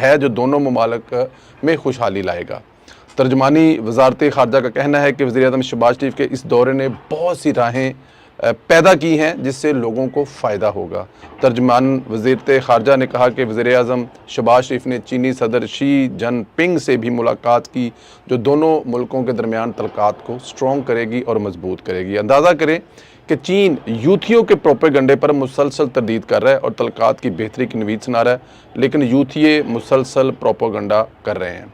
ہے جو دونوں ممالک میں خوشحالی لائے گا۔ ترجمانی وزارت خارجہ کا کہنا ہے کہ وزیر اعظم شہباز شریف کے اس دورے نے بہت سی راہیں پیدا کی ہیں جس سے لوگوں کو فائدہ ہوگا۔ ترجمان وزارت خارجہ نے کہا کہ وزیر اعظم شہباز شریف نے چینی صدر شی جن پنگ سے بھی ملاقات کی جو دونوں ملکوں کے درمیان تعلقات کو سٹرونگ کرے گی اور مضبوط کرے گی۔ اندازہ کریں کہ چین یوتھیوں کے پروپیگنڈے پر مسلسل تردید کر رہا ہے اور تعلقات کی بہتری کی نوید سنا رہا ہے، لیکن یوتھیے مسلسل پروپیگنڈا کر رہے ہیں۔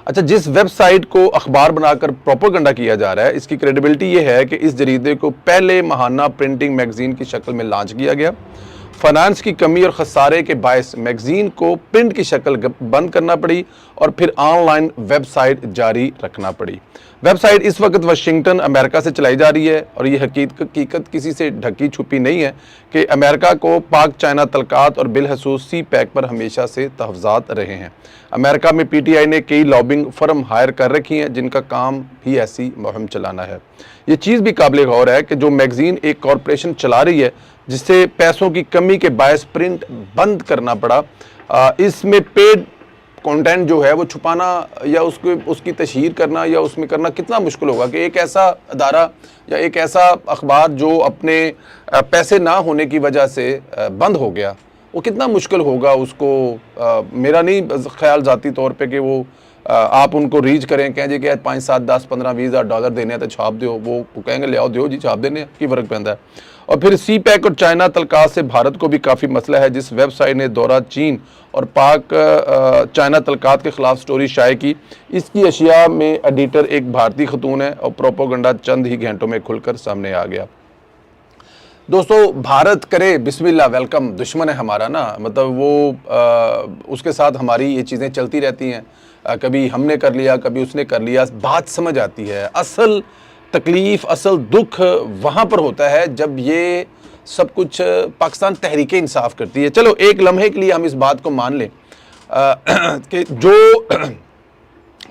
اچھا، جس ویب سائٹ کو اخبار بنا کر پروپیگنڈا کیا جا رہا ہے، اس کی کریڈیبلٹی یہ ہے کہ اس جریدے کو پہلے ماہانہ پرنٹنگ میگزین کی شکل میں لانچ کیا گیا۔ فائنانس کی کمی اور خسارے کے باعث میگزین کو پرنٹ کی شکل بند کرنا پڑی اور پھر آن لائن ویب سائٹ جاری رکھنا پڑی۔ ویب سائٹ اس وقت واشنگٹن امریکہ سے چلائی جا رہی ہے اور یہ حقیقت کسی سے ڈھکی چھپی نہیں ہے کہ امریکہ کو پاک چائنا تعلقات اور بالخصوص سی پیک پر ہمیشہ سے تحفظات رہے ہیں۔ امریکہ میں پی ٹی آئی نے کئی لابنگ فرم ہائر کر رکھی ہیں جن کا کام بھی ایسی مہم چلانا ہے۔ یہ چیز بھی قابل غور ہے کہ جو میگزین ایک کارپوریشن چلا رہی ہے جس سے پیسوں کی کمی کے باعث پرنٹ بند کرنا پڑا، اس میں پیڈ کانٹینٹ جو ہے وہ چھپانا یا اس کی تشہیر کرنا یا اس میں کرنا کتنا مشکل ہوگا کہ ایک ایسا ادارہ یا ایک ایسا اخبار جو اپنے پیسے نہ ہونے کی وجہ سے بند ہو گیا، وہ کتنا مشکل ہوگا اس کو۔ میرا نہیں خیال ذاتی طور پہ کہ وہ آپ ان کو ریچ کریں، کہیں جی کہ 5 7 10 15 20 ہزار ڈالر دینے ہیں تو چھاپ دیو، وہ کہیں گے لے آؤ دیو جی چھاپ دینے کی فرق پہنتا ہے۔ اور پھر سی پیک اور چائنا تعلقات سے بھارت کو بھی کافی مسئلہ ہے۔ جس ویب سائٹ نے دورہ چین اور پاک چائنا تعلقات کے خلاف سٹوری شائع کی، اس کی اشیاء میں ایڈیٹر ایک بھارتی خاتون ہے اور پروپیگنڈا چند ہی گھنٹوں میں کھل کر سامنے آ گیا۔ دوستو، بھارت کرے بسم اللہ ویلکم، دشمن ہے ہمارا نا، مطلب وہ اس کے ساتھ ہماری یہ چیزیں چلتی رہتی ہیں، کبھی ہم نے کر لیا کبھی اس نے کر لیا، بات سمجھ آتی ہے۔ اصل تکلیف، اصل دکھ وہاں پر ہوتا ہے جب یہ سب کچھ پاکستان تحریک انصاف کرتی ہے۔ چلو ایک لمحے کے لیے ہم اس بات کو مان لیں کہ جو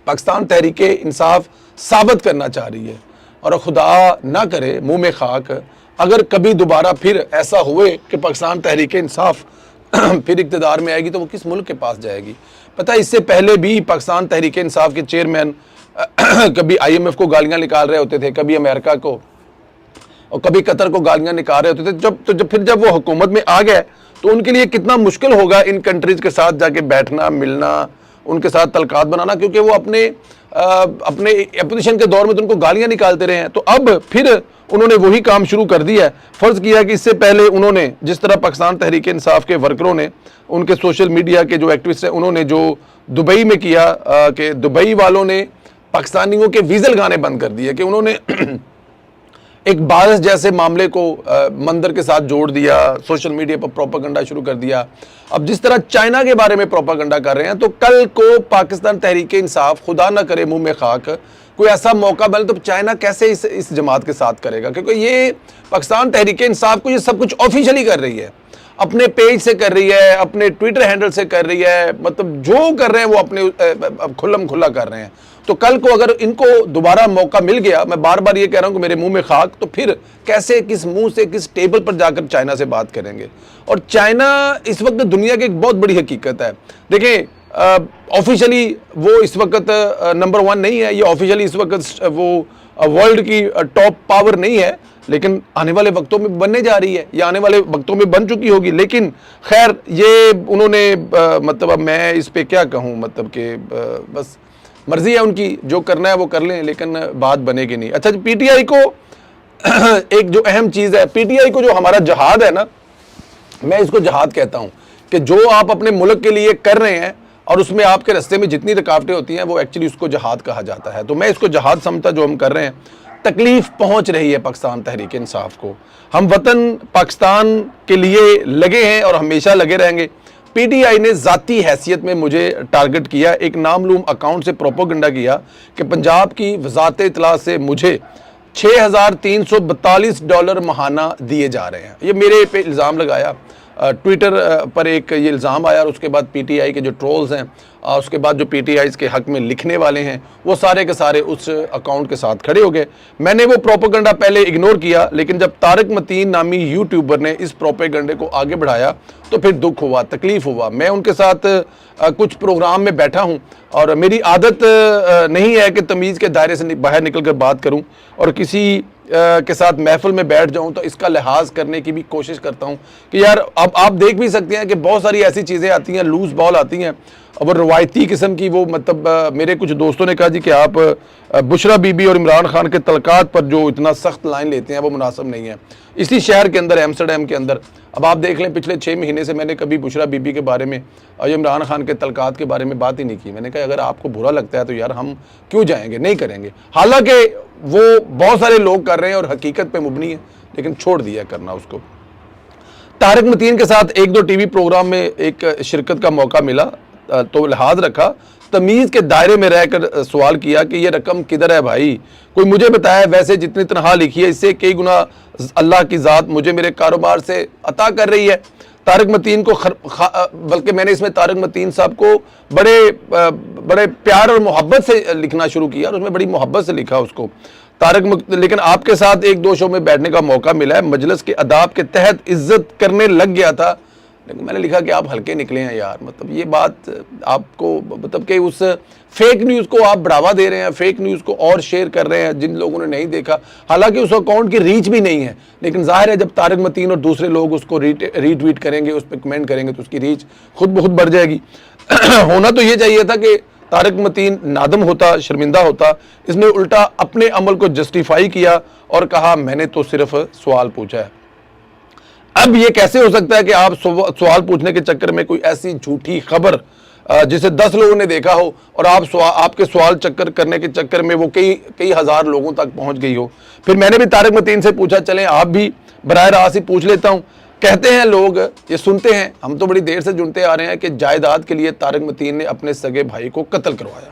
پاکستان تحریک انصاف ثابت کرنا چاہ رہی ہے، اور خدا نہ کرے منہ میں خاک اگر کبھی دوبارہ پھر ایسا ہوئے کہ پاکستان تحریک انصاف پھر اقتدار میں آئے گی تو وہ کس ملک کے پاس جائے گی؟ پتہ اس سے پہلے بھی پاکستان تحریک انصاف کے چیئرمین کبھی آئی ایم ایف کو گالیاں نکال رہے ہوتے تھے، کبھی امریکہ کو اور کبھی قطر کو گالیاں نکال رہے ہوتے تھے۔ جب وہ حکومت میں آ گئے تو ان کے لیے کتنا مشکل ہوگا ان کنٹریز کے ساتھ جا کے بیٹھنا، ملنا، ان کے ساتھ تعلقات بنانا، کیونکہ وہ اپنے اپوزیشن کے دور میں تو ان کو گالیاں نکالتے رہے ہیں۔ تو اب پھر انہوں نے وہی کام شروع کر دیا ہے۔ فرض کیا کہ اس سے پہلے انہوں نے جس طرح پاکستان تحریک انصاف کے ورکروں نے، ان کے سوشل میڈیا کے جو ایکٹیوسٹ ہیں، انہوں نے جو دبئی میں کیا کہ دبئی والوں نے پاکستانیوں کے ویزا لگانے بند کر دیے، کہ انہوں نے ایک بارش جیسے معاملے کو مندر کے ساتھ جوڑ دیا، سوشل میڈیا پر پروپیگنڈا شروع کر دیا۔ اب جس طرح چائنا کے بارے میں پروپیگنڈا کر رہے ہیں، تو کل کو پاکستان تحریک انصاف خدا نہ کرے منہ میں خاک کوئی ایسا موقع ملے تو چائنا کیسے اس جماعت کے ساتھ کرے گا؟ کیونکہ یہ پاکستان تحریک انصاف کو یہ سب کچھ آفیشلی کر رہی ہے، اپنے پیج سے کر رہی ہے، اپنے ٹویٹر ہینڈل سے کر رہی ہے، مطلب جو کر رہے ہیں وہ اپنے کھلم کھلا کر رہے ہیں۔ تو کل کو اگر ان کو دوبارہ موقع مل گیا، میں بار بار یہ کہہ رہا ہوں کہ میرے منہ میں خاک، تو پھر کیسے، کس منہ سے، کس ٹیبل پر جا کر چائنا سے بات کریں گے؟ اور چائنا اس وقت دنیا کی ایک بہت بڑی حقیقت ہے۔ دیکھیں آفیشلی وہ اس وقت نمبر 1 نہیں ہے، یہ آفیشلی اس وقت وہ ورلڈ کی ٹاپ پاور نہیں ہے، لیکن آنے والے وقتوں میں بننے جا رہی ہے، یا آنے والے وقتوں میں بن چکی ہوگی۔ لیکن خیر یہ انہوں نے مطلب اب میں اس پہ کیا کہوں، مطلب کہ بس مرضی ہے ان کی، جو کرنا ہے وہ کر لیں، لیکن بات بنے گی نہیں۔ اچھا، پی ٹی آئی کو ایک جو اہم چیز ہے، پی ٹی آئی کو جو ہمارا جہاد ہے نا، میں اس کو جہاد کہتا ہوں، کہ جو آپ اپنے ملک کے لیے کر رہے ہیں اور اس میں آپ کے راستے میں جتنی رکاوٹیں ہوتی ہیں وہ ایکچولی اس کو جہاد کہا جاتا ہے۔ تو میں اس کو جہاد سمجھتا جو ہم کر رہے ہیں۔ تکلیف پہنچ رہی ہے پاکستان تحریک انصاف کو، ہم وطن پاکستان کے لیے لگے ہیں اور ہمیشہ لگے رہیں گے۔ پی ٹی آئی نے ذاتی حیثیت میں مجھے ٹارگٹ کیا، ایک نامعلوم اکاؤنٹ سے پروپیگنڈا کیا کہ پنجاب کی وزارت اطلاع سے مجھے $6,342 ماہانہ دیے جا رہے ہیں۔ یہ میرے پہ الزام لگایا۔ ٹویٹر پر ایک یہ الزام آیا اور اس کے بعد پی ٹی آئی کے جو ٹرولز ہیں اس کے بعد جو پی ٹی آئیز کے حق میں لکھنے والے ہیں وہ سارے کے سارے اس اکاؤنٹ کے ساتھ کھڑے ہو گئے. میں نے وہ پروپیگنڈا پہلے اگنور کیا, لیکن جب طارق متین نامی یوٹیوبر نے اس پروپیگنڈے کو آگے بڑھایا تو پھر دکھ ہوا, تکلیف ہوا. میں ان کے ساتھ کچھ پروگرام میں بیٹھا ہوں اور میری عادت نہیں ہے کہ تمیز کے دائرے سے باہر نکل کر بات کروں اور کسی کے ساتھ محفل میں بیٹھ جاؤں تو اس کا لحاظ کرنے کی بھی کوشش کرتا ہوں کہ یار اب آپ دیکھ بھی سکتے ہیں کہ بہت ساری ایسی چیزیں آتی ہیں, لوز بال آتی ہیں, اور روایتی قسم کی. وہ مطلب میرے کچھ دوستوں نے کہا جی کہ آپ بشرا بی بی اور عمران خان کے تعلقات پر جو اتنا سخت لائن لیتے ہیں وہ مناسب نہیں ہے. اسی شہر کے اندر, ایمسٹرڈیم کے اندر, اب آپ دیکھ لیں پچھلے 6 مہینے سے میں نے کبھی بشرا بی بی کے بارے میں اور عمران خان کے تعلقات کے بارے میں بات ہی نہیں کی. میں نے کہا اگر آپ کو برا لگتا ہے تو یار ہم کیوں جائیں گے, نہیں کریں گے. حالانکہ وہ بہت سارے لوگ کر رہے ہیں اور حقیقت پہ مبنی ہے, لیکن چھوڑ دیا کرنا اس کو. طارق متین کے ساتھ 1-2 ٹی وی پروگرام میں ایک شرکت کا موقع ملا تو لحاظ رکھا, تمیز کے دائرے میں رہ کر سوال کیا کہ یہ رقم کدھر ہے بھائی, کوئی مجھے بتایا. ویسے جتنی تنخواہ لکھی ہے اس سے کئی گنا اللہ کی ذات مجھے میرے کاروبار سے عطا کر رہی ہے. طارق متین کو بلکہ میں نے اس میں طارق متین صاحب کو بڑے پیار اور محبت سے لکھنا شروع کیا اور اس میں بڑی محبت سے لکھا اس کو لیکن آپ کے ساتھ 1-2 شو میں بیٹھنے کا موقع ملا ہے, مجلس کے آداب کے تحت عزت کرنے لگ گیا تھا. لیکن میں نے لکھا کہ آپ ہلکے نکلے ہیں یار, مطلب یہ بات آپ کو مطلب کہ اس فیک نیوز کو آپ بڑھاوا دے رہے ہیں, فیک نیوز کو اور شیئر کر رہے ہیں جن لوگوں نے نہیں دیکھا. حالانکہ اس اکاؤنٹ کی ریچ بھی نہیں ہے, لیکن ظاہر ہے جب طارق متین اور دوسرے لوگ اس کو ری ٹویٹ کریں گے, اس پہ کمنٹ کریں گے تو اس کی ریچ خود بخود بڑھ جائے گی. ہونا تو یہ چاہیے تھا کہ طارق متین نادم ہوتا, شرمندہ ہوتا. اس نے الٹا اپنے عمل کو جسٹیفائی کیا اور کہا میں نے تو صرف سوال پوچھا ہے. اب یہ کیسے ہو سکتا ہے کہ آپ سوال پوچھنے کے چکر میں کوئی ایسی جھوٹی خبر جسے 10 لوگوں نے دیکھا ہو اور آپ کے سوال چکر کرنے کے چکر میں وہ کئی ہزار لوگوں تک پہنچ گئی ہو. پھر میں نے بھی طارق متین سے پوچھا چلیں آپ بھی براہ راست ہی پوچھ لیتا ہوں. کہتے ہیں لوگ, یہ سنتے ہیں, ہم تو بڑی دیر سے جنتے آ رہے ہیں کہ جائیداد کے لیے طارق متین نے اپنے سگے بھائی کو قتل کروایا.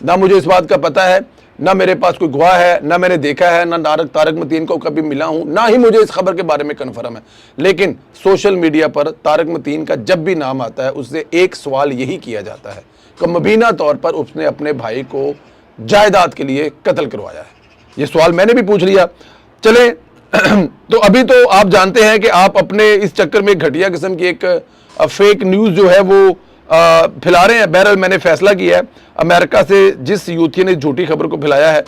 نہ مجھے اس بات کا پتہ ہے, نہ میرے پاس کوئی گواہ ہے, نہ میں نے دیکھا ہے, نہ طارق متین کو کبھی ملا ہوں, نہ ہی مجھے اس خبر کے بارے میں کنفرم ہے. لیکن سوشل میڈیا پر طارق متین کا جب بھی نام آتا ہے اس سے ایک سوال یہی کیا جاتا ہے کہ مبینہ طور پر اس نے اپنے بھائی کو جائیداد کے لیے قتل کروایا ہے. یہ سوال میں نے بھی پوچھ لیا. چلیں تو ابھی تو آپ جانتے ہیں کہ آپ اپنے اس چکر میں گھٹیا قسم کی ایک فیک نیوز جو ہے وہ پھیلا رہے ہیں. بہرحال میں نے فیصلہ کیا ہے امریکہ سے جس یوتھی نے جھوٹی خبر کو پھیلایا ہے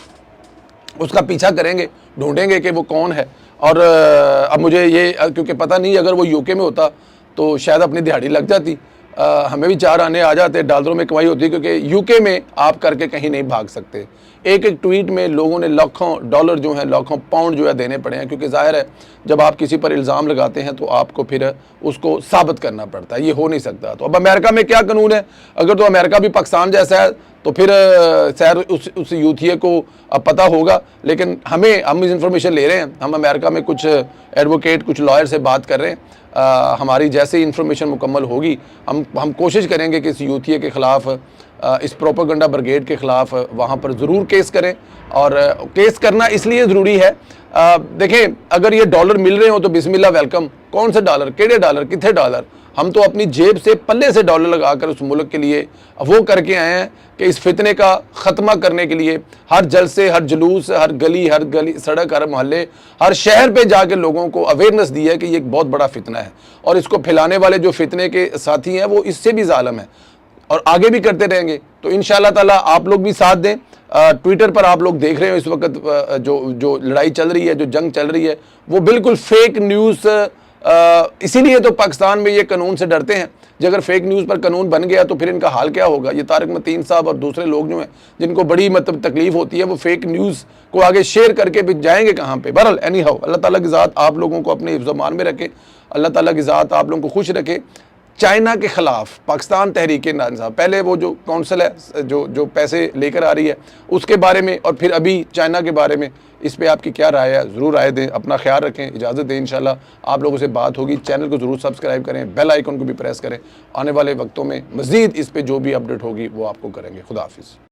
اس کا پیچھا کریں گے, ڈھونڈیں گے کہ وہ کون ہے. اور اب مجھے یہ کیونکہ پتہ نہیں, اگر وہ UK میں ہوتا تو شاید اپنی دہاڑی لگ جاتی, ہمیں بھی 4 آنے آ جاتے, ڈالروں میں کمائی ہوتی, کیونکہ UK میں آپ کر کے کہیں نہیں بھاگ سکتے. ایک ٹویٹ میں لوگوں نے لاکھوں ڈالر جو ہیں, لاکھوں پاؤنڈ جو ہے دینے پڑے ہیں, کیونکہ ظاہر ہے جب آپ کسی پر الزام لگاتے ہیں تو آپ کو پھر اس کو ثابت کرنا پڑتا ہے, یہ ہو نہیں سکتا. تو اب امریکہ میں کیا قانون ہے, اگر تو امریکہ بھی پاکستان جیسا ہے تو پھر شاید اس یوتھیے کو اب پتہ ہوگا. لیکن ہم انفارمیشن لے رہے ہیں, ہم امریکہ میں کچھ ایڈوکیٹ, کچھ لائر سے بات کر رہے ہیں. ہماری جیسے انفارمیشن مکمل ہوگی ہم کوشش کریں گے کہ اس یوتھیے کے خلاف, اس پروپیگنڈا بریگیڈ کے خلاف وہاں پر ضرور کیس کریں. اور کیس کرنا اس لیے ضروری ہے, دیکھیں اگر یہ ڈالر مل رہے ہوں تو بسم اللہ ویلکم. کون سے ڈالر, کیڑے ڈالر, کتنے ڈالر؟ ہم تو اپنی جیب سے پلے سے ڈالر لگا کر اس ملک کے لیے وہ کر کے آئے ہیں کہ اس فتنے کا خاتمہ کرنے کے لیے ہر جلسے, ہر جلوس, ہر گلی سڑک, ہر محلے, ہر شہر پہ جا کے لوگوں کو اویئرنیس دی ہے کہ یہ ایک بہت بڑا فتنہ ہے. اور اس کو پھیلانے والے جو فتنے کے ساتھی ہیں وہ اس سے بھی ظالم ہیں اور آگے بھی کرتے رہیں گے. تو انشاءاللہ تعالیٰ آپ لوگ بھی ساتھ دیں. ٹویٹر پر آپ لوگ دیکھ رہے ہیں اس وقت جو لڑائی چل رہی ہے, جو جنگ چل رہی ہے, وہ بالکل فیک نیوز. اسی لیے تو پاکستان میں یہ قانون سے ڈرتے ہیں. اگر فیک نیوز پر قانون بن گیا تو پھر ان کا حال کیا ہوگا. یہ طارق متین صاحب اور دوسرے لوگ جو ہیں جن کو بڑی تکلیف ہوتی ہے وہ فیک نیوز کو آگے شیئر کر کے بھی جائیں گے کہاں پہ. بہرحال اینی ہاؤ, اللہ تعالیٰ کی ذات آپ لوگوں کو اپنے حفظ و امان میں رکھے, اللہ تعالیٰ کی ذات آپ لوگوں کو خوش رکھے. چائنا کے خلاف پاکستان تحریک انصاف, پہلے وہ جو کونسل ہے جو پیسے لے کر آ رہی ہے اس کے بارے میں, اور پھر ابھی چائنا کے بارے میں, اس پہ آپ کی کیا رائے ہے ضرور رائے دیں. اپنا خیال رکھیں, اجازت دیں, انشاءاللہ آپ لوگوں سے بات ہوگی. چینل کو ضرور سبسکرائب کریں, بیل آئیکن کو بھی پریس کریں. آنے والے وقتوں میں مزید اس پہ جو بھی اپڈیٹ ہوگی وہ آپ کو کریں گے. خدا حافظ.